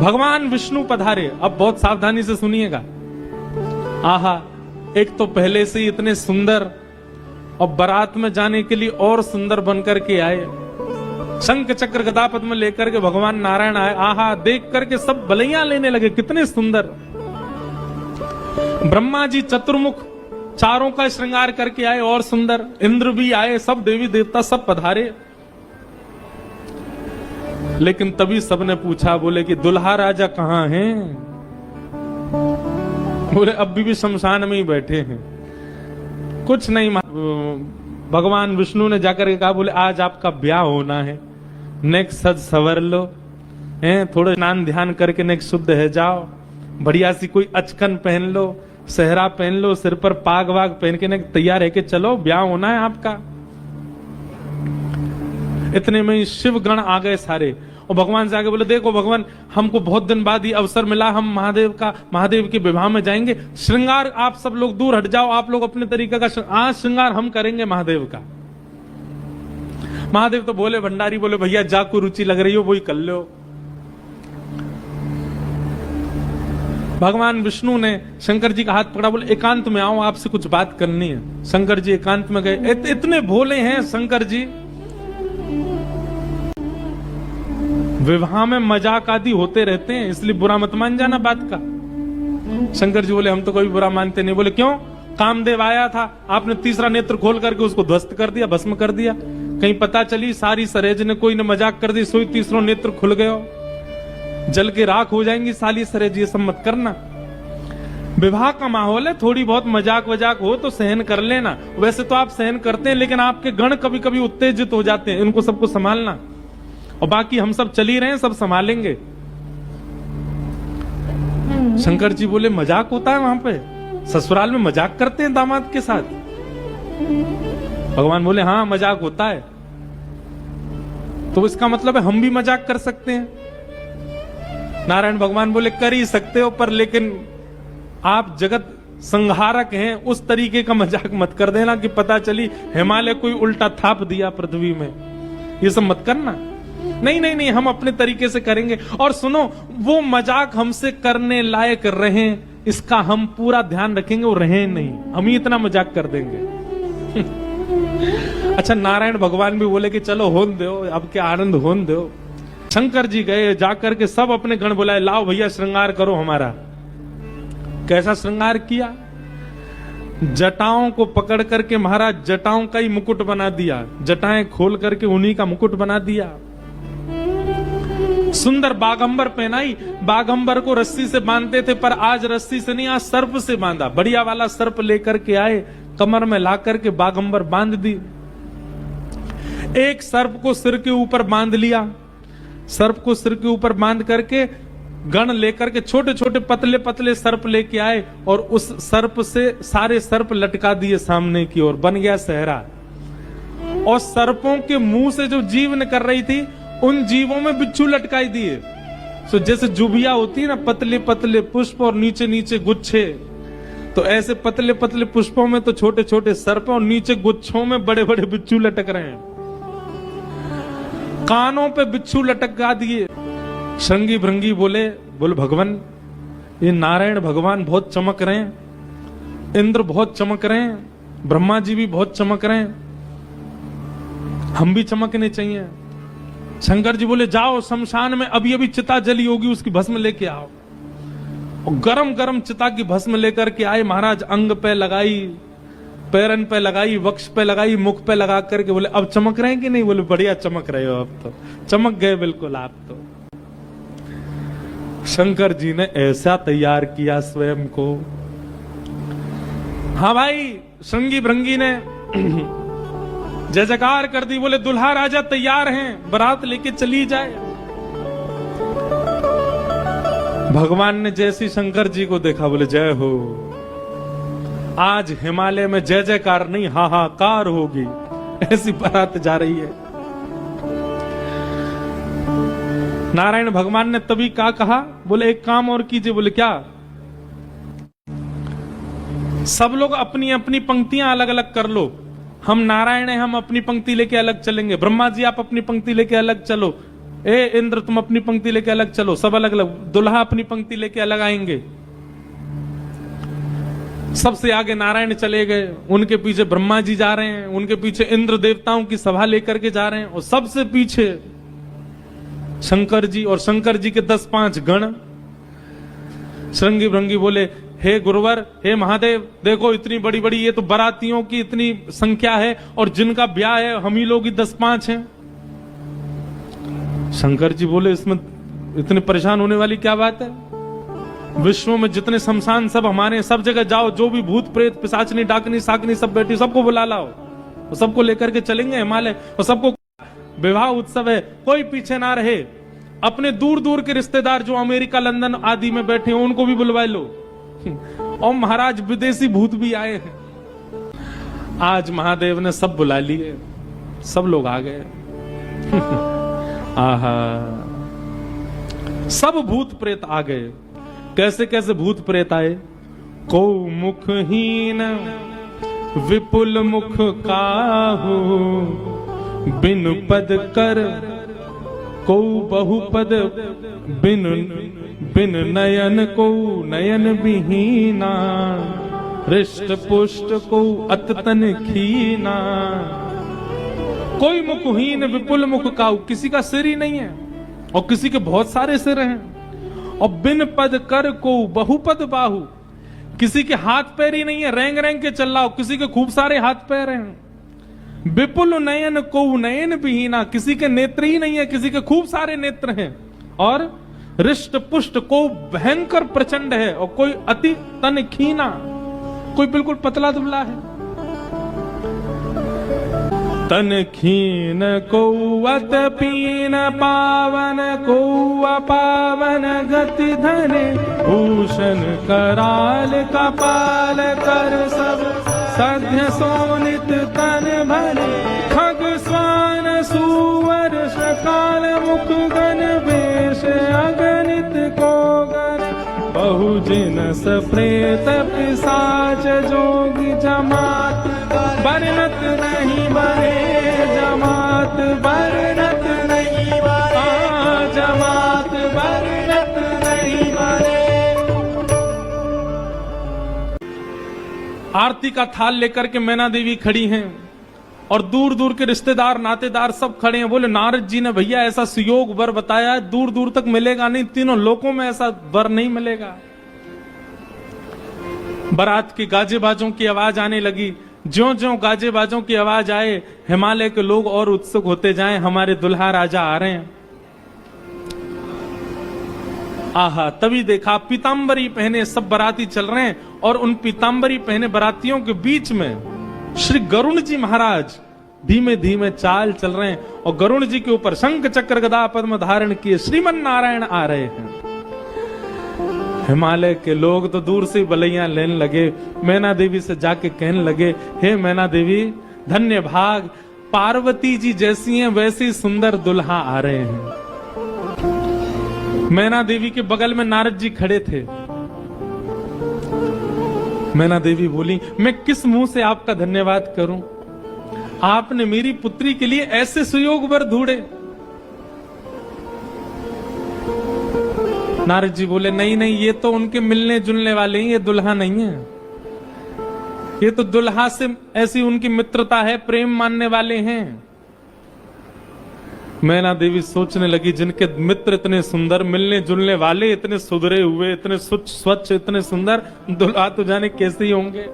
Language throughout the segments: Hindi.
भगवान विष्णु पधारे। अब बहुत सावधानी से सुनिएगा। आहा, एक तो पहले से ही इतने सुंदर और बारात में जाने के लिए और सुंदर बनकर के आए। शंख चक्र गदा पद्म लेकर के भगवान नारायण आए। आहा, देख करके सब बलैया लेने लगे, कितने सुंदर। ब्रह्मा जी चतुर्मुख चारों का श्रृंगार करके आए और सुंदर। इंद्र भी आए, सब देवी देवता सब पधारे। लेकिन तभी सबने पूछा, बोले कि दुल्हा राजा कहां हैं? बोले अभी भी शमशान में ही बैठे हैं। कुछ नहीं, भगवान विष्णु ने जाकर के कहा, बोले आज आपका ब्याह होना है, नेक सज सवर लो, थोड़ा स्नान ध्यान करके नेक शुद्ध है जाओ, बढ़िया सी कोई अचकन पहन लो, सहरा पहन लो, सिर पर पाग वाग पहन के नेक तैयार है कि चलो ब्याह होना है आपका। इतने में शिव गण आ गए सारे और भगवान से आगे बोले, देखो भगवान, हमको बहुत दिन बाद ये अवसर मिला, हम महादेव के विवाह में जाएंगे। श्रृंगार आप सब लोग दूर हट जाओ, आप लोग अपने तरीके का आज श्रृंगार हम करेंगे महादेव का। महादेव तो बोले, भंडारी बोले, भैया जाको रुचि लग रही हो वही कर लो। भगवान विष्णु ने शंकर जी का हाथ पकड़ा, बोले एकांत में आओ, आपसे कुछ बात करनी है। शंकर जी एकांत में गए। इतने भोले हैं शंकर जी, विवाह में मजाक आदि होते रहते हैं, इसलिए बुरा मत मान जाना बात का। शंकर जी बोले, हम तो कोई बुरा मानते नहीं। बोले क्यों? कामदेव आया था, आपने तीसरा नेत्र खोल करके उसको ध्वस्त कर दिया, भस्म कर दिया। कहीं पता चली सारी सरेज ने कोई ने मजाक कर दी, सोई तीसरा नेत्र खुल गया, जल के राख हो जाएंगी साली सरेज। ये सब मत करना। विवाह का माहौल है, थोड़ी बहुत मजाक वजाक हो तो सहन कर लेना। वैसे तो आप सहन करते हैं, लेकिन आपके गण कभी कभी उत्तेजित हो जाते हैं, इनको सबको संभालना। और बाकी हम सब चल ही रहे हैं, सब संभालेंगे। शंकर जी बोले, मजाक होता है वहां पे? ससुराल में मजाक करते हैं दामाद के साथ? भगवान बोले, हाँ मजाक होता है। तो इसका मतलब है हम भी मजाक कर सकते हैं? नारायण भगवान बोले, कर ही सकते हो, पर लेकिन आप जगत संहारक हैं, उस तरीके का मजाक मत कर देना कि पता चली हिमालय कोई उल्टा थाप दिया पृथ्वी में। ये सब मत करना। नहीं नहीं नहीं, हम अपने तरीके से करेंगे। और सुनो, वो मजाक हमसे करने लायक रहे, इसका हम पूरा ध्यान रखेंगे, वो रहे नहीं, हम ही इतना मजाक कर देंगे। अच्छा, नारायण भगवान भी बोले कि चलो होन दो, अब क्या आनंद होन दो। शंकर जी गए, जाकर के सब अपने गण बुलाए, लाओ भैया श्रृंगार करो हमारा। कैसा श्रृंगार किया? जटाओं को पकड़ करके महाराज जटाओं का ही मुकुट बना दिया, जटाएं खोल करके उन्हीं का मुकुट बना दिया। सुंदर बागंबर पहनाई। बागंबर को रस्सी से बांधते थे, पर आज रस्सी से नहीं, आज सर्प से बांधा। बढ़िया वाला सर्प लेकर के आए, कमर में ला करके बागंबर बांध दी। एक सर्प को सिर के ऊपर बांध लिया, सर्प को सिर के ऊपर बांध करके गण लेकर के छोटे छोटे पतले पतले सर्प लेके आए और उस सर्प से सारे सर्प लटका दिए सामने की ओर, बन गया सहरा। और सर्पों के मुंह से जो जीवन कर रही थी, उन जीवों में बिच्छू लटकाई दिए। तो जैसे जुबिया होती है ना, पतले पतले पुष्प और नीचे नीचे गुच्छे, तो ऐसे पतले पतले पुष्पों में तो छोटे छोटे सर्प और नीचे गुच्छों में बड़े बड़े बिच्छू लटक रहे हैं। कानों पे बिच्छू लटका दिए। श्रृंगी भृंगी बोले भगवान, ये नारायण भगवान बहुत चमक रहे हैं, इंद्र बहुत चमक रहे हैं, ब्रह्मा जी भी बहुत चमक रहे हैं, हम भी चमकने चाहिए। शंकर जी बोले, जाओ शमशान में अभी अभी चिता जली होगी, उसकी भस्म लेके आओ। और गरम गरम चिता की भस्म लेकर के आए महाराज। अंग पे लगाई, पैरन पे लगाई, वक्ष पे लगाई, मुख पे लगा करके बोले, अब चमक रहे हैं कि नहीं? बोले, बढ़िया चमक रहे हो, अब तो चमक गए बिल्कुल आप तो। शंकर जी ने ऐसा तैयार किया स्वयं को। हाँ भाई, श्रृंगी भृंगी ने जय जयकार कर दी। बोले, दुल्हा राजा तैयार हैं, बारात लेके चली जाए। भगवान ने जैसी शंकर जी को देखा, बोले, जय हो। आज हिमालय में जय जयकार नहीं, हाहाकार होगी, ऐसी बारात जा रही है। नारायण भगवान ने तभी क्या कहा? बोले, एक काम और कीजिए। बोले, क्या? सब लोग अपनी अपनी पंक्तियां अलग अलग कर लो। हम नारायण हैं, हम अपनी पंक्ति लेके अलग चलेंगे। ब्रह्मा जी आप अपनी पंक्ति लेके अलग चलो। ए इंद्र तुम अपनी पंक्ति लेके अलग चलो, सब अलग अलग, दुल्हा अपनी पंक्ति लेके अलग आएंगे। सबसे आगे नारायण चले गए, उनके पीछे ब्रह्मा जी जा रहे हैं, उनके पीछे इंद्र देवताओं की सभा लेकर के जा रहे हैं, और सबसे पीछे शंकर जी, और शंकर जी के 10-5 गण। श्रृंगी भृंगी बोले, हे गुरुवर, हे महादेव, देखो इतनी बड़ी बड़ी ये तो बारातियों की इतनी संख्या है, और जिनका ब्याह है हम ही लोग ही 10-5 हैं। शंकर जी बोले, इसमें इतने परेशान होने वाली क्या बात है? विश्व में जितने शमशान सब हमारे, सब जगह जाओ, जो भी भूत प्रेत पिशाचनी डाकनी साकनी सब बैठी, सबको बुला लाओ, वो सबको लेकर के चलेंगे हिमालय, और सबको विवाह उत्सव है, कोई पीछे ना रहे। अपने दूर दूर के रिश्तेदार जो अमेरिका लंदन आदि में बैठे हैं उनको भी बुलवा लो। और महाराज विदेशी भूत भी आए हैं। आज महादेव ने सब बुला लिए, सब लोग आ गए। आहा, सब भूत प्रेत आ गए। कैसे कैसे भूत प्रेत आए? को मुखहीन विपुल मुख काहू, बिन पद कर को बहुपद, बिन बिन नयन को नयन विहीना, हृष्ट पुष्ट को अततन खीना। कोई मुखहीन विपुल मुख काहू, किसी का सिर ही नहीं है और किसी के बहुत सारे सिर हैं। और बिन पद कर को बहुपद बाहु, किसी के हाथ पैर ही नहीं है, रेंग रेंग के चल रहा हो, किसी के खूब सारे हाथ पैर हैं। विपुल नयन को नयन विहीना, किसी के नेत्र ही नहीं है, किसी के खूब सारे नेत्र हैं। और हृष्ट पुष्ट को भयंकर प्रचंड है, और कोई अति तन खीना, कोई बिल्कुल पतला दुबला है। तन खीन को अत पीन, पावन को अपावन, गति धन भूषण कराल, कपाल कर सब सध्य सोनित तन भले, खग स्वान सुवर सकाल, मुख गण वेश अगणित को गण, बहुजिनस प्रेत पिशाच जोगी, जमात बरनत नहीं बने, जमात बरनत नहीं बने, जमात बरनत नहीं बने। आरती का थाल लेकर के मैना देवी खड़ी हैं, और दूर दूर के रिश्तेदार नातेदार सब खड़े हैं। बोले, नारद जी ने भैया ऐसा सुयोग वर बताया है, दूर दूर तक मिलेगा नहीं, तीनों लोकों में ऐसा वर नहीं मिलेगा। बारात की गाजे बाजों की आवाज आने लगी। ज्यों ज्यों गाजे बाजों की आवाज आए, हिमालय के लोग और उत्सुक होते जाएं, हमारे दुल्हा राजा आ रहे हैं। आहा, तभी देखा पीतांबरी पहने सब बाराती चल रहे हैं, और उन पीतांबरी पहने बारातियों के बीच में श्री गरुण जी महाराज धीमे धीमे चाल चल रहे हैं, और गरुण जी के ऊपर शंख चक्र गदा पद्म धारण किए श्रीमन नारायण आ रहे हैं। हिमालय के लोग तो दूर से बलैयां लेने लगे। मैना देवी से जाके कहने लगे, हे मैना देवी, धन्य भाग, पार्वती जी जैसी हैं वैसी सुंदर दुल्हा आ रहे हैं। मैना देवी के बगल में नारद जी खड़े थे। मैना देवी बोली, मैं किस मुंह से आपका धन्यवाद करूं? आपने मेरी पुत्री के लिए ऐसे सुयोग वर ढूंढे। नारद जी बोले, नहीं नहीं, ये तो उनके मिलने जुलने वाले हैं, ये दुल्हा नहीं है। ये तो दुल्हा से ऐसी उनकी मित्रता है, प्रेम मानने वाले हैं। मैना देवी सोचने लगी, जिनके मित्र इतने सुंदर, मिलने जुलने वाले इतने सुधरे हुए, इतने स्वच्छ, इतने सुंदर, दुल्हा तो जाने कैसे ही होंगे।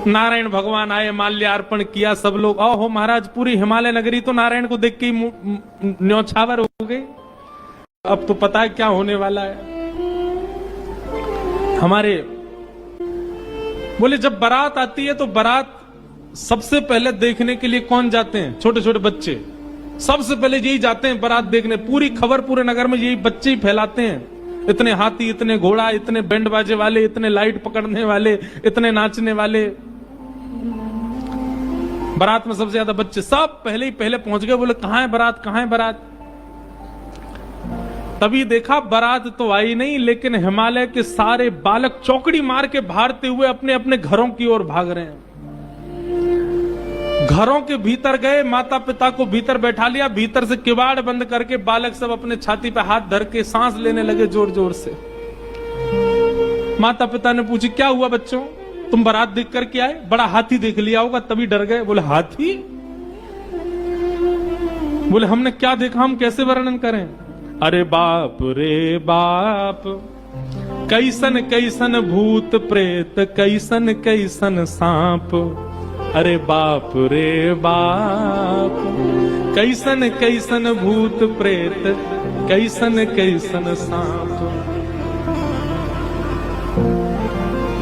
नारायण भगवान आए, माल्यार्पण किया, सब लोग, ओहो महाराज, पूरी हिमालय नगरी तो नारायण को देख के ही न्यौछावर हो गई। अब तो पता है क्या होने वाला है। हमारे बोले, जब बारात आती है तो बारात सबसे पहले देखने के लिए कौन जाते हैं? छोटे छोटे बच्चे सबसे पहले यही जाते हैं बारात देखने। पूरी खबर पूरे नगर में यही बच्चे ही फैलाते हैं। इतने हाथी, इतने घोड़ा, इतने बैंड बाजे वाले, इतने लाइट पकड़ने वाले, इतने नाचने वाले। बारात में सबसे ज्यादा बच्चे, सब पहले ही पहले पहुंच गए। बोले, कहां है बारात, कहां है बारात? तभी देखा बारात तो आई नहीं, लेकिन हिमालय के सारे बालक चौकड़ी मार के भागते हुए अपने अपने घरों की ओर भाग रहे हैं। घरों के भीतर गए, माता पिता को भीतर बैठा लिया, भीतर से किवाड़ बंद करके बालक सब अपने छाती पे हाथ धर के सांस लेने लगे जोर जोर से। माता पिता ने पूछी क्या हुआ बच्चों, तुम बारात देख कर के आए? बड़ा हाथी देख लिया होगा तभी डर गए। बोले हाथी? बोले हमने क्या देखा, हम कैसे वर्णन करें? अरे बाप रे बाप, कैसन कैसन भूत प्रेत, कैसन कैसन सांप। अरे बाप रे बाप, कैसन कैसन भूत प्रेत, कैसन कैसन सांप।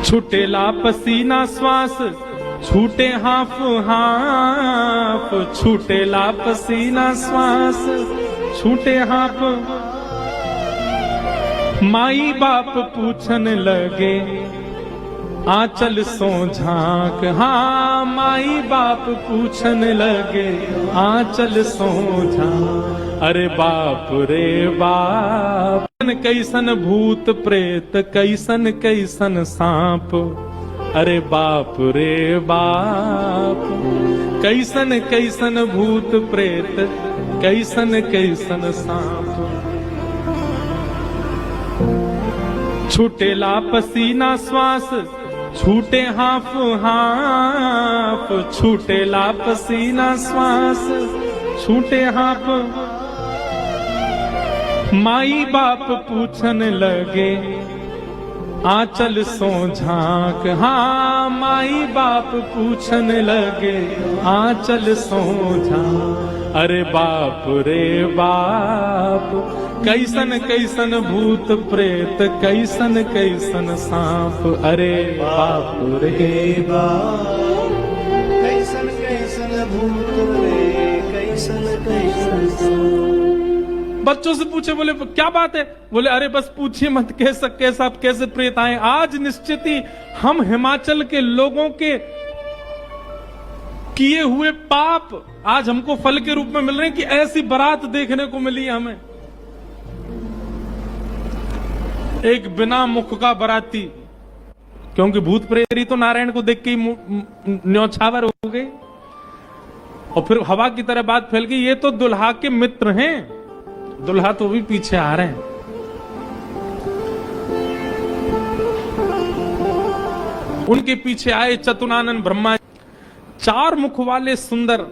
छूटेला पसीना श्वास, छूटे हाफ हाफ, छूटेला पसीना श्वास, छूटे हाफ। माई बाप पूछन लगे, आंचल सो झांक। हाँ, माई बाप पूछन लगे, आंचल सो झांक। अरे बाप रे बाप, कैसन भूत प्रेत, कैसन कैसन सांप। अरे बाप रे बाप, कैसन कैसन भूत प्रेत, कैसन कैसन सांप। छूटेला पसीना श्वास, छूटे हाफ हाफ, छूटेला पसीना श्वास, छूटे हाफ। माई बाप पूछन लगे, आंचल सो झांक। हाँ, माई बाप पूछन लगे, आंचल सो झांक। अरे बाप रे बाप, कैसन कैसन भूत प्रेत, कैसन कैसन सांप। अरे बाप रे बाप, कैसन कैसन भूत प्रेत, कैसन कैसन सांप। बच्चों से पूछे, बोले क्या बात है? बोले अरे बस पूछिए मत, कैसे आप कैसे प्रेत आए। आज निश्चित ही हम हिमाचल के लोगों के किए हुए पाप आज हमको फल के रूप में मिल रहे हैं कि ऐसी बारात देखने को मिली है हमें। एक बिना मुख का बराती, क्योंकि भूत प्रेरी तो नारायण को देख के ही न्यौछावर हो गए और फिर हवा की तरह बात फैल गई, ये तो दुल्हा के मित्र हैं। दुल्हा तो भी पीछे आ रहे हैं। उनके पीछे आए चतुरानन ब्रह्मा, चार मुख वाले सुंदर।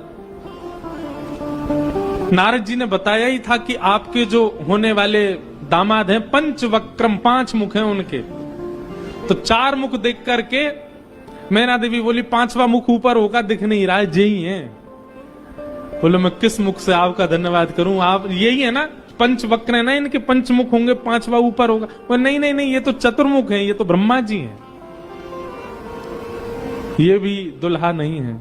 नारद जी ने बताया ही था कि आपके जो होने वाले दामाद हैं पंचवक्रम, 5 मुख हैं उनके। तो 4 मुख देख करके मैना देवी बोली 5वां मुख ऊपर होगा, दिख नहीं रहा है, यही है। बोले मैं किस मुख से आपका धन्यवाद करूं, आप यही है ना, पंचवक्र है ना, इनके पंचमुख होंगे, 5वां ऊपर होगा। बोले नहीं नहीं नहीं, ये तो चतुर्मुख है, ये तो ब्रह्मा जी हैं, ये भी दुल्हा नहीं है।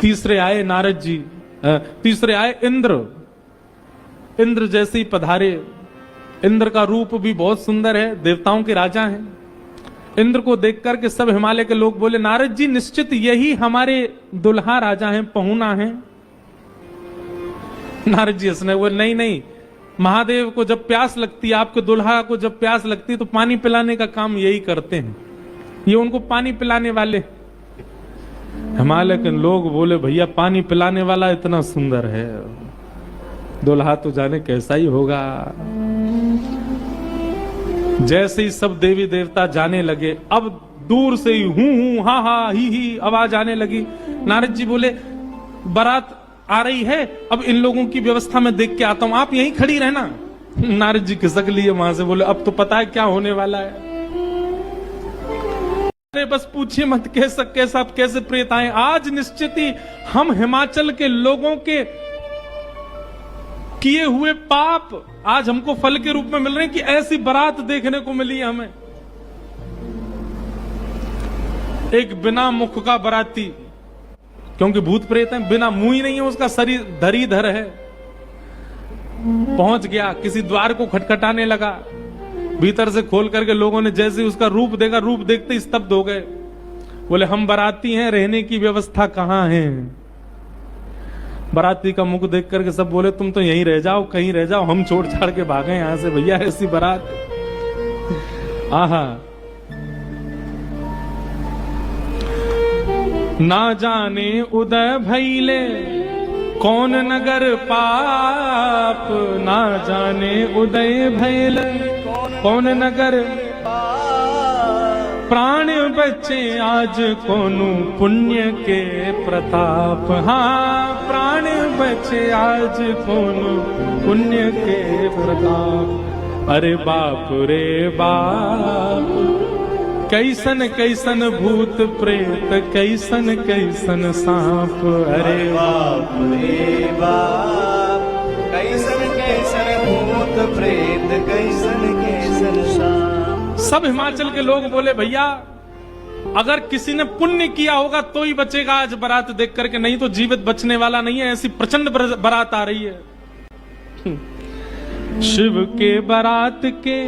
तीसरे आए नारद जी, तीसरे आए इंद्र। इंद्र जैसे ही पधारे, इंद्र का रूप भी बहुत सुंदर है, देवताओं के राजा हैं। इंद्र को देख करके सब हिमालय के लोग बोले नारद जी निश्चित यही हमारे दुल्हा राजा हैं, पहुना हैं। नारद जी हंसने बोले नहीं नहीं, महादेव को जब प्यास लगती है, आपके दुल्हा को जब प्यास लगती है तो पानी पिलाने का काम यही करते हैं, ये उनको पानी पिलाने वाले। हिमालय के लोग बोले भैया पानी पिलाने वाला इतना सुंदर है, दुल्हा तो जाने कैसा ही होगा। जैसे ही सब देवी देवता जाने लगे, अब दूर से ही हूं हा हा ही आवाज आने लगी। नारद जी बोले बारात आ रही है, अब इन लोगों की व्यवस्था में देख के आता हूं, आप यहीं खड़ी रहना। नारद जी खिसक लिए वहां से, बोले अब तो पता है क्या होने वाला है। अरे बस पूछिए मत, कैसे आप कैसे प्रेत आए। आज निश्चित ही हम हिमाचल के लोगों के किए हुए पाप आज हमको फल के रूप में मिल रहे हैं कि ऐसी बारात देखने को मिली है हमें। एक बिना मुख का बराती, क्योंकि भूत प्रेत है, बिना मुंह ही नहीं है, उसका शरीर धरीधर है। पहुंच गया, किसी द्वार को खटखटाने लगा, भीतर से खोल करके लोगों ने जैसे उसका रूप देखा, रूप देखते ही स्तब्ध हो गए। बोले हम बाराती हैं, रहने की व्यवस्था कहां है। बाराती का मुख देख करके सब बोले तुम तो यहीं रह जाओ, कहीं रह जाओ, हम छोड़ छाड़ के भागे यहां से, भैया ऐसी बारात। आहा, ना जाने उदय भैले कौन नगर पाप, ना जाने उदय भैले कौन नगर प्राण बचे आज कोनु पुण्य के प्रताप। हाँ प्राण बचे आज कोनु पुण्य के प्रताप। अरे बाप रे बाप, कैसन कैसन भूत प्रेत, कैसन कैसन सांप। अरे बाप रे बाप, कैसन कैसन भूत प्रेत, कैसन कैसन सांप। सब हिमाचल के लोग बोले भैया अगर किसी ने पुण्य किया होगा तो ही बचेगा आज बारात देख करके, नहीं तो जीवित बचने वाला नहीं है। ऐसी प्रचंड बारात आ रही है। शिव के बारात के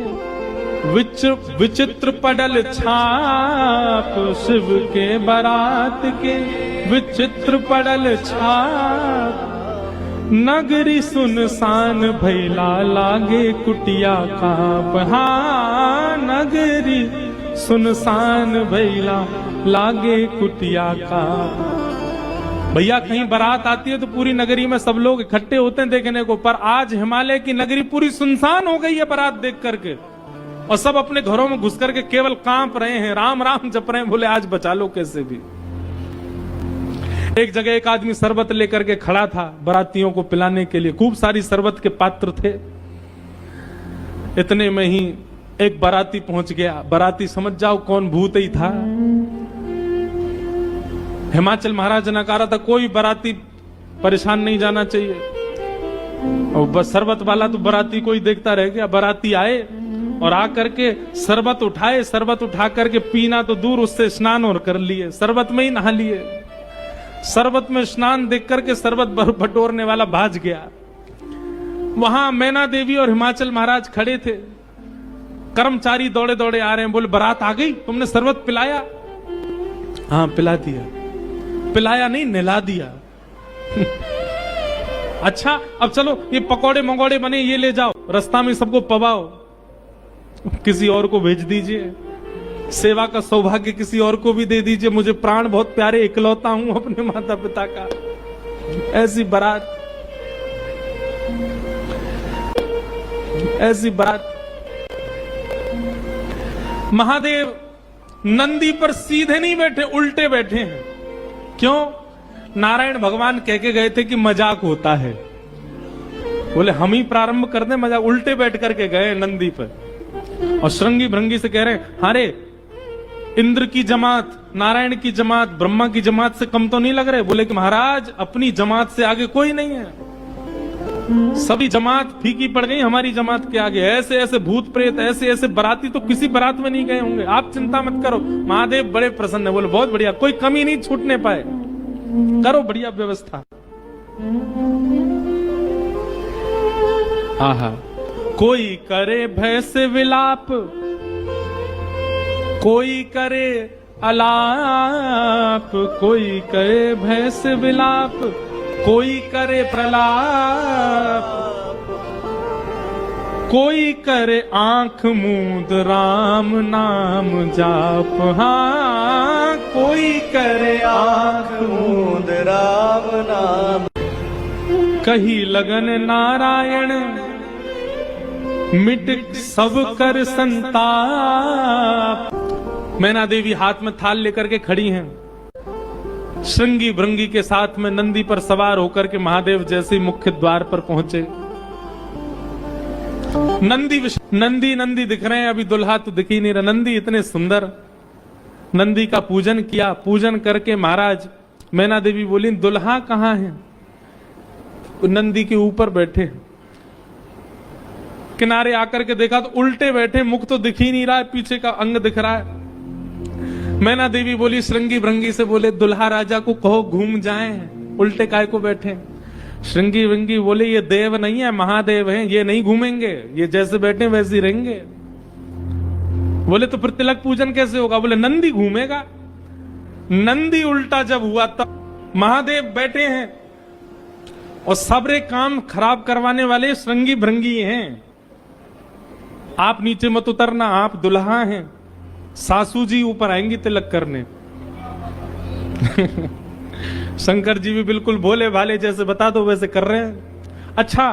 विचित्र पडल छाप, शिव के बारात के विचित्र पडल छाप। नगरी सुनसान भैला लागे कुटिया काप। हाँ नगरी सुनसान भैला लागे कुटिया काप। भैया कहीं बारात आती है तो पूरी नगरी में सब लोग इकट्ठे होते हैं देखने को, पर आज हिमालय की नगरी पूरी सुनसान हो गई है बारात देख करके, और सब अपने घरों में घुस करके केवल कांप रहे हैं, राम राम जप रहे हैं। बोले आज बचा लो कैसे भी। एक जगह एक आदमी शरबत लेकर के खड़ा था बारातियों को पिलाने के लिए, खूब सारी शरबत के पात्र थे। इतने में ही एक बाराती पहुंच गया। बाराती समझ जाओ कौन भूत ही था। हिमाचल महाराज ने कहा था कोई बाराती परेशान नहीं जाना चाहिए, और बस शरबत वाला तो बाराती को ही देखता रह गया। बाराती आए और आकर के शरबत उठाए, शरबत उठा करके पीना तो दूर, उससे स्नान और कर लिए, शरबत में ही नहा लिए। शरबत में स्नान देख करके शरबत बटोरने वाला भाज गया। वहां मैना देवी और हिमाचल महाराज खड़े थे। कर्मचारी दौड़े दौड़े आ रहे हैं, बोले बारात आ गई, तुमने शरबत पिलाया? हाँ पिला दिया। पिलाया नहीं, नहला दिया। अच्छा अब चलो ये पकौड़े मंगौड़े बने ये ले जाओ, रास्ता में सबको पवाओ, किसी और को भेज दीजिए, सेवा का सौभाग्य किसी और को भी दे दीजिए, मुझे प्राण बहुत प्यारे, इकलौता हूं अपने माता पिता का। ऐसी बारात, ऐसी बारात। महादेव नंदी पर सीधे नहीं बैठे, उल्टे बैठे हैं। क्यों? नारायण भगवान कह के गए थे कि मजाक होता है। बोले हम ही प्रारंभ कर दें मजाक, उल्टे बैठ करके गए नंदी पर और श्रृंगी भृंगी से कह रहे हैं हारे इंद्र की जमात, नारायण की जमात, ब्रह्मा की जमात से कम तो नहीं लग रहे? बोले कि महाराज अपनी जमात से आगे कोई नहीं है, सभी जमात फीकी पड़ गई हमारी जमात के आगे। ऐसे ऐसे भूत प्रेत, ऐसे ऐसे बाराती तो किसी बारात में नहीं गए होंगे, आप चिंता मत करो। महादेव बड़े प्रसन्न है। बोले बहुत बढ़िया, कोई कमी नहीं छूटने पाए, करो बढ़िया व्यवस्था। आहा, कोई करे भय से विलाप, कोई करे अलाप, कोई करे भय से विलाप, कोई करे प्रलाप, कोई करे आंख मूंद राम नाम जाप। हाँ कोई करे आंख मूंद राम नाम, कही लगन नारायण मिट सब कर संताप। मैना देवी हाथ में थाल लेकर के खड़ी हैं, श्रृंगी भृंगी के साथ में नंदी पर सवार होकर के महादेव जैसे मुख्य द्वार पर पहुंचे। नंदी नंदी दिख रहे हैं, अभी दुल्हा तो दिख ही नहीं रहा। नंदी इतने सुंदर, नंदी का पूजन किया। पूजन करके महाराज मैना देवी बोली दुल्हा कहाँ है? नंदी के ऊपर बैठे। किनारे आकर के देखा तो उल्टे बैठे, मुख तो दिख ही नहीं रहा है, पीछे का अंग दिख रहा है। मैना देवी बोली श्रृंगी भृंगी से, बोले दुल्हा राजा को कहो घूम जाएं, उल्टे काय को बैठे? श्रृंगी भृंगी बोले ये देव नहीं है, महादेव हैं, ये नहीं घूमेंगे, ये जैसे बैठे वैसे ही रहेंगे। बोले तो फिर तिलक पूजन कैसे होगा? बोले नंदी घूमेगा। नंदी उल्टा जब हुआ तब महादेव बैठे हैं और सबरे काम खराब करवाने वाले श्रृंगी भृंगी हैं। आप नीचे मत उतरना, आप दुल्हा हैं, सासू जी ऊपर आएंगी तिलक करने। शंकर जी भी बिल्कुल भोले भाले, जैसे बता दो वैसे कर रहे हैं। अच्छा,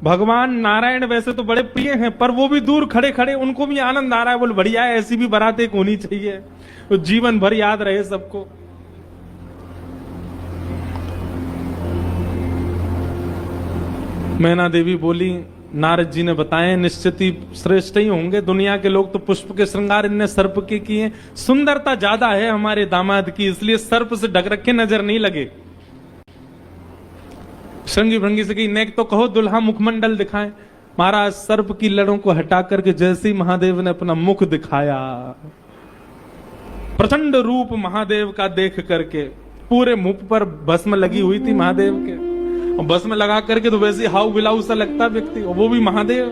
भगवान नारायण वैसे तो बड़े प्रिय हैं, पर वो भी दूर खड़े खड़े उनको भी आनंद आ रहा है। बोले बढ़िया है, ऐसी भी बारात एक होनी चाहिए, तो जीवन भर याद रहे सबको। मैना देवी बोली, नारद जी ने बताए निश्चित ही श्रेष्ठ ही होंगे, दुनिया के लोग तो पुष्प के श्रृंगार इनने सर्प के किए, सुंदरता ज्यादा है हमारे दामाद की, इसलिए सर्प से ढक रखे नजर नहीं लगे। श्रृंगी भृंगी से कही, नेक तो कहो दुल्हा मुखमंडल दिखाएं। महाराज सर्प की लड़ों को हटा करके जैसे ही महादेव ने अपना मुख दिखाया, प्रचंड रूप महादेव का देख करके, पूरे मुख पर भस्म लगी हुई थी महादेव के, और भस्म लगा करके तो वैसे हाउ बिलाऊ सा लगता व्यक्ति, और वो भी महादेव।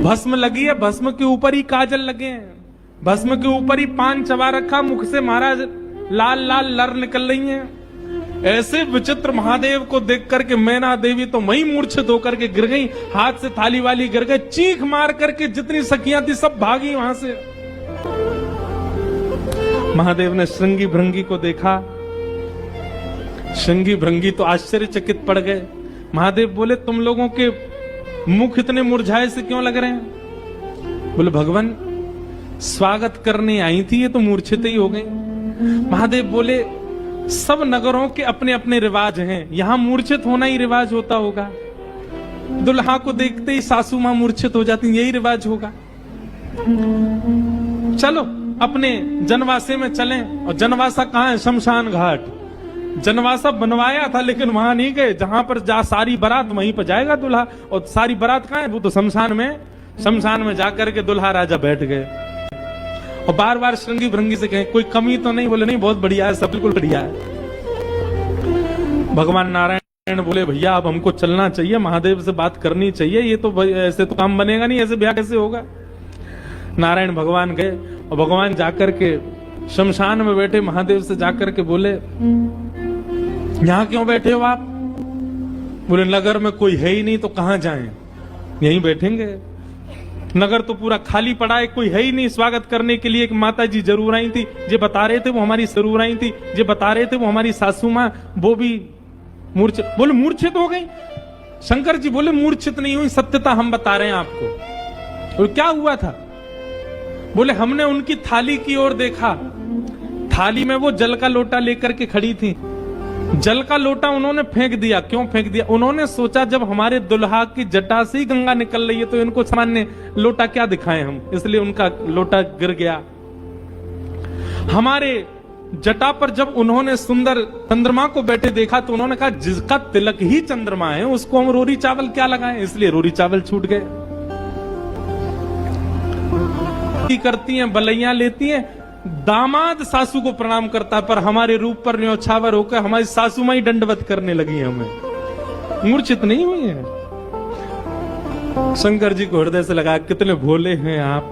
भस्म लगी है, भस्म के ऊपर ही काजल लगे हैं, भस्म के ऊपर ही पान चबा रखा, मुख से महाराज लाल लाल लर निकल रही हैं। ऐसे विचित्र महादेव को देख करके मैना देवी तो वही मूर्छित होकर के गिर गई, हाथ से थाली वाली गिर गई, चीख मार करके जितनी सखियां थी सब भागी वहां से। महादेव ने श्रृंगी भृंगी को देखा, श्रृंगी भृंगी तो आश्चर्यचकित पड़ गए। महादेव बोले, तुम लोगों के मुख इतने मुरझाए से क्यों लग रहे हैं? बोले, भगवान स्वागत करने आई थी, ये तो मूर्छित ही हो गई। महादेव बोले, सब नगरों के अपने अपने रिवाज हैं, यहां मूर्छित होना ही रिवाज होता होगा। दुल्हा को देखते ही सासू मां मूर्छित हो जाती, यही रिवाज होगा। चलो अपने जनवासे में चलें। और जनवासा कहां है? शमशान घाट। जनवासा बनवाया था लेकिन वहां नहीं गए, जहां पर जा सारी बारात वहीं पर जाएगा दूल्हा, और सारी बारात कहां है? वो तो शमशान में। शमशान में जाकर के दूल्हा राजा बैठ गए और बार बार श्रृंगी भृंगी से कहे, कोई कमी तो नहीं? बोले, नहीं, बहुत बढ़िया है, सब बिल्कुल बढ़िया है। भगवान नारायण बोले, भैया अब हमको चलना चाहिए, महादेव से बात करनी चाहिए, ये तो ऐसे तो काम बनेगा नहीं, ऐसे ब्याह कैसे होगा? नारायण भगवान गए और भगवान जाकर के शमशान में बैठे महादेव से जाकर के बोले, यहां क्यों बैठे हो आप? बोले, नगर में कोई है ही नहीं तो कहां जाएं, यहीं बैठेंगे। नगर तो पूरा खाली पड़ा है, कोई है ही नहीं स्वागत करने के लिए। एक माता जी जरूर आई थी, जे बता रहे थे वो हमारी जरूर आई थी, जे बता रहे थे वो हमारी सासू मां, वो भी मूर्छित। बोले, मूर्छित हो गई? शंकर जी बोले, मूर्छित नहीं हुई, सत्यता हम बता रहे हैं आपको। और क्या हुआ था? बोले, हमने उनकी थाली की ओर देखा, थाली में वो जल का लोटा लेकर के खड़ी थी, जल का लोटा उन्होंने फेंक दिया। क्यों फेंक दिया? उन्होंने सोचा जब हमारे दुल्हा की जटा से ही गंगा निकल रही है तो इनको सामान्य लोटा क्या दिखाएं हम, इसलिए उनका लोटा गिर गया। हमारे जटा पर जब उन्होंने सुंदर चंद्रमा को बैठे देखा तो उन्होंने कहा, जिसका तिलक ही चंद्रमा है उसको हम रोरी चावल क्या लगाएं, इसलिए रोरी चावल छूट गए। करती हैं, बलैया लेती हैं, दामाद सासू को प्रणाम करता है, पर हमारे रूप पर न्योछावर होकर हमारी सासू मां ही दंडवत करने लगी हमें। मूर्छित नहीं हुई है। शंकर जी को हृदय से लगा, कितने भोले हैं आप।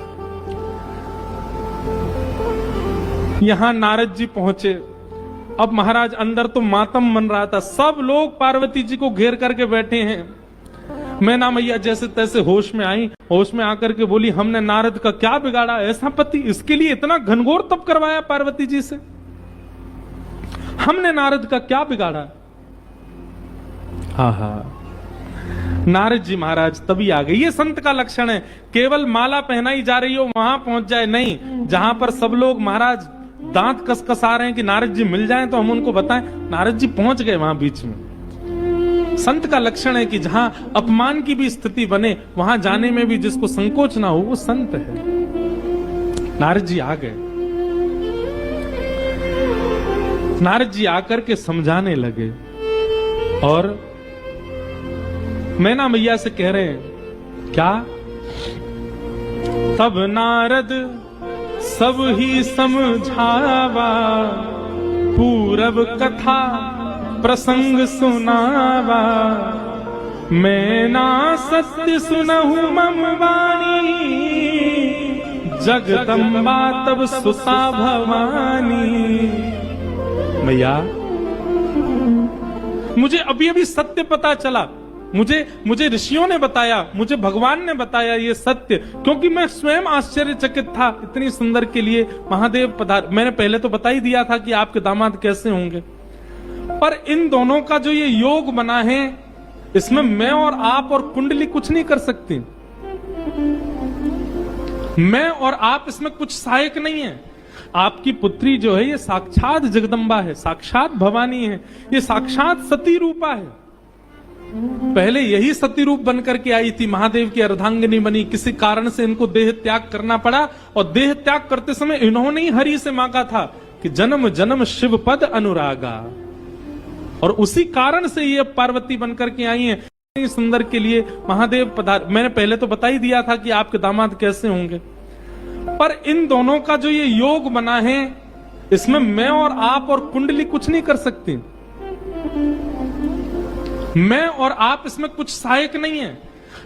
यहां नारद जी पहुंचे। अब महाराज अंदर तो मातम मन रहा था, सब लोग पार्वती जी को घेर करके बैठे हैं। मैना मैया जैसे तैसे होश में आई, होश में आकर के बोली, हमने नारद का क्या बिगाड़ा? ऐसा पति, इसके लिए इतना घनघोर तप करवाया पार्वती जी से, हमने नारद का क्या बिगाड़ा? हा नारद जी महाराज तभी आ गए। ये संत का लक्षण है, केवल माला पहनाई जा रही हो वहां पहुंच जाए नहीं, जहां पर सब लोग महाराज दांत कसकसा रहे हैं कि नारद जी मिल जाएं तो हम उनको बताएं, नारद जी पहुंच गए वहां बीच में। संत का लक्षण है कि जहां अपमान की भी स्थिति बने वहां जाने में भी जिसको संकोच ना हो वो संत है। नारद जी आ गए। नारद जी आकर के समझाने लगे और मैना मैया से कह रहे हैं, क्या? तब नारद सब ही समझावा, पूरब कथा प्रसंग सुनावा, मैना सत्य सुनहु मम वाणी, जगदम्बा तब सुता भवानी। मैया मुझे अभी अभी सत्य पता चला, मुझे ऋषियों ने बताया, मुझे भगवान ने बताया ये सत्य, क्योंकि मैं स्वयं आश्चर्यचकित था। इतनी सुंदर के लिए महादेव पधार। मैंने पहले तो बता ही दिया था कि आपके दामाद कैसे होंगे, पर इन दोनों का जो ये योग बना है, इसमें मैं और आप और कुंडली कुछ नहीं कर सकती। मैं और आप इसमें कुछ सहायक नहीं है। आपकी पुत्री जो है ये साक्षात जगदम्बा है, साक्षात भवानी है, ये साक्षात सती रूपा है। पहले यही सती रूप बनकर के आई थी, महादेव की अर्धांगिनी बनी। किसी कारण से इनको देह त्याग करना पड़ा, और देह त्याग करते समय इन्होंने ही हरि से मांगा था कि जन्म जन्म शिव पद अनुरागा, और उसी कारण से ये पार्वती बनकर के आई हैं। इतनी सुंदर के लिए महादेव पधार। मैंने पहले तो बता ही दिया था कि आपके दामाद कैसे होंगे, पर इन दोनों का जो ये योग बना है, इसमें मैं और आप और कुंडली कुछ नहीं कर सकती। मैं और आप इसमें कुछ सहायक नहीं है।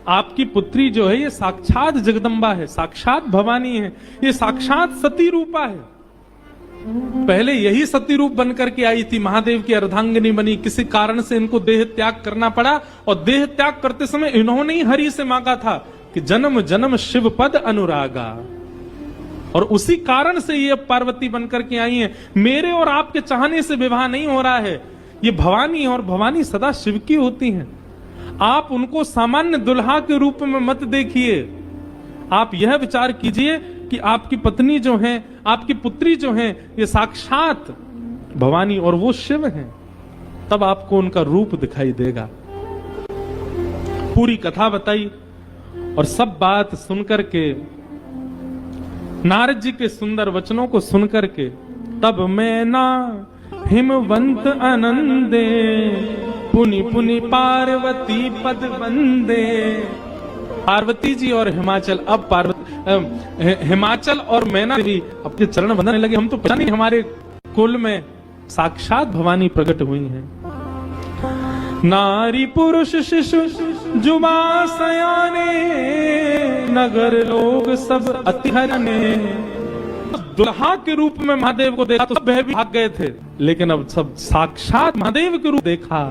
आपकी पुत्री जो है ये साक्षात जगदम्बा है, साक्षात भवानी है, ये साक्षात सती रूपा है। पहले यही सती रूप बनकर के आई थी, महादेव की अर्धांगिनी बनी। किसी कारण से इनको देह त्याग करना पड़ा, और देह त्याग करते समय इन्होंने ही हरि से मांगा था कि जन्म जन्म शिव पद अनुरागा, और उसी कारण से ये पार्वती बनकर के आई हैं। मेरे और आपके चाहने से विवाह नहीं हो रहा है, ये भवानी, और भवानी सदा शिव की होती हैं। आप उनको सामान्य दुल्हा के रूप में मत देखिए। आप यह विचार कीजिए कि आपकी पत्नी जो है, आपकी पुत्री जो है, ये साक्षात भवानी और वो शिव हैं। तब आपको उनका रूप दिखाई देगा। पूरी कथा बताई, और सब बात सुनकर के, नारद जी के सुंदर वचनों को सुनकर के, तब मैं ना हिमवंत आनंदे, पुनि पुनि पार्वती पद वंदे। पार्वती जी और हिमाचल, अब हिमाचल और मैना देवी अपने चरण बंधने लगे। हम तो पता नहीं, हमारे कुल में साक्षात भवानी प्रकट हुई हैं। नारी पुरुष शिशु जुबा सयाने, नगर लोग सब अति हरने। दुल्हा के रूप में महादेव को देखा तो सब भी भाग गए थे, लेकिन अब सब साक्षात महादेव के रूप देखा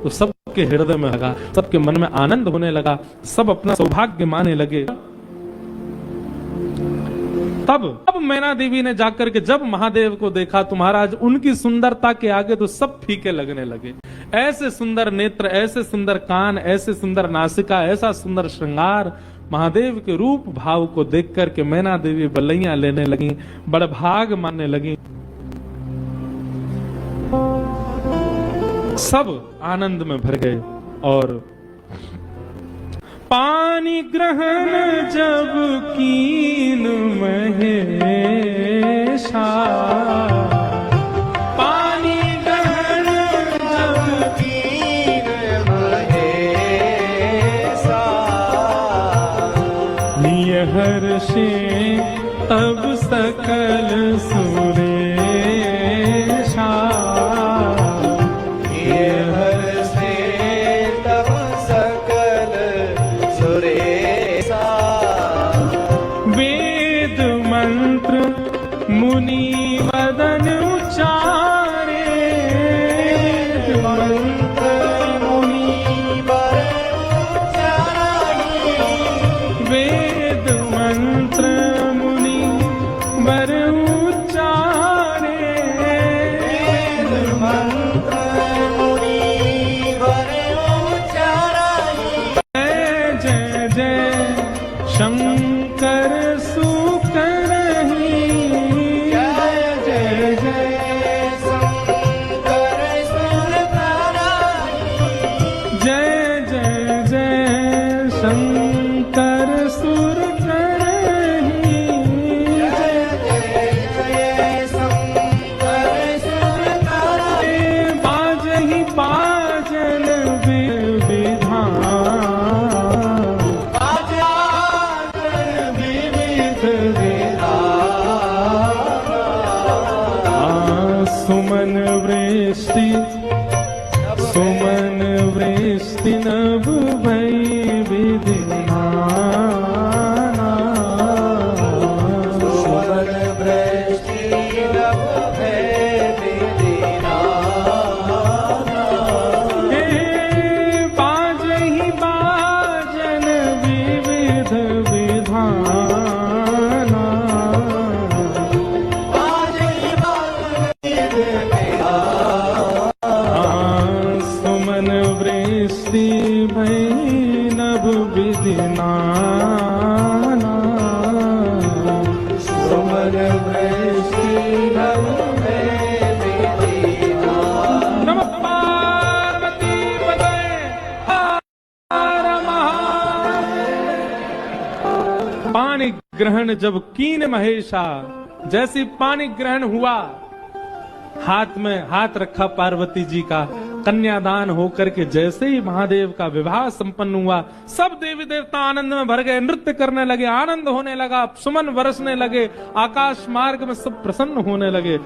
तो सबके हृदय में लगा, सबके मन में आनंद होने लगा, सब अपना सौभाग्य माने लगे। तब मैना देवी ने जाकर के जब महादेव को देखा तो महाराज उनकी सुंदरता के आगे तो सब फीके लगने लगे। ऐसे सुंदर नेत्र, ऐसे सुंदर कान, ऐसे सुंदर नासिका, ऐसा सुंदर श्रृंगार, महादेव के रूप भाव को देख करके मैना देवी बलैया लेने लगी, बड़भाग मानने लगी। सब आनंद में भर गए। और पानी ग्रहण जब कीन महेशा, पानी ग्रहण जब कीन महेशा, निहर्षे तब सकल सुरेशा, मुनि वदन उचारे, मंत्र मुनि वेद मंत्र मुनि वर उचारे, मंत्र मुनि वर उचारे। जय जय शंकर सुमन वृष्टि नभ भई विधिमाना, सुमन वृष्टि नभ भई विधिमाना। हे बाजहि विधि नाना। सुमन वृष्टि नभ में विधि नाना। नमः पार्वती पतये हर महादेव। पानी ग्रहण जब कीन महेशा, जैसी पानी ग्रहण हुआ, हाथ में हाथ रखा पार्वती जी का, कन्यादान होकर के जैसे ही महादेव का विवाह संपन्न हुआ, सब देवी देवता आनंद में भर गए, नृत्य करने लगे, आनंद होने लगा, सुमन बरसने लगे, आकाश मार्ग में सब प्रसन्न होने लगे।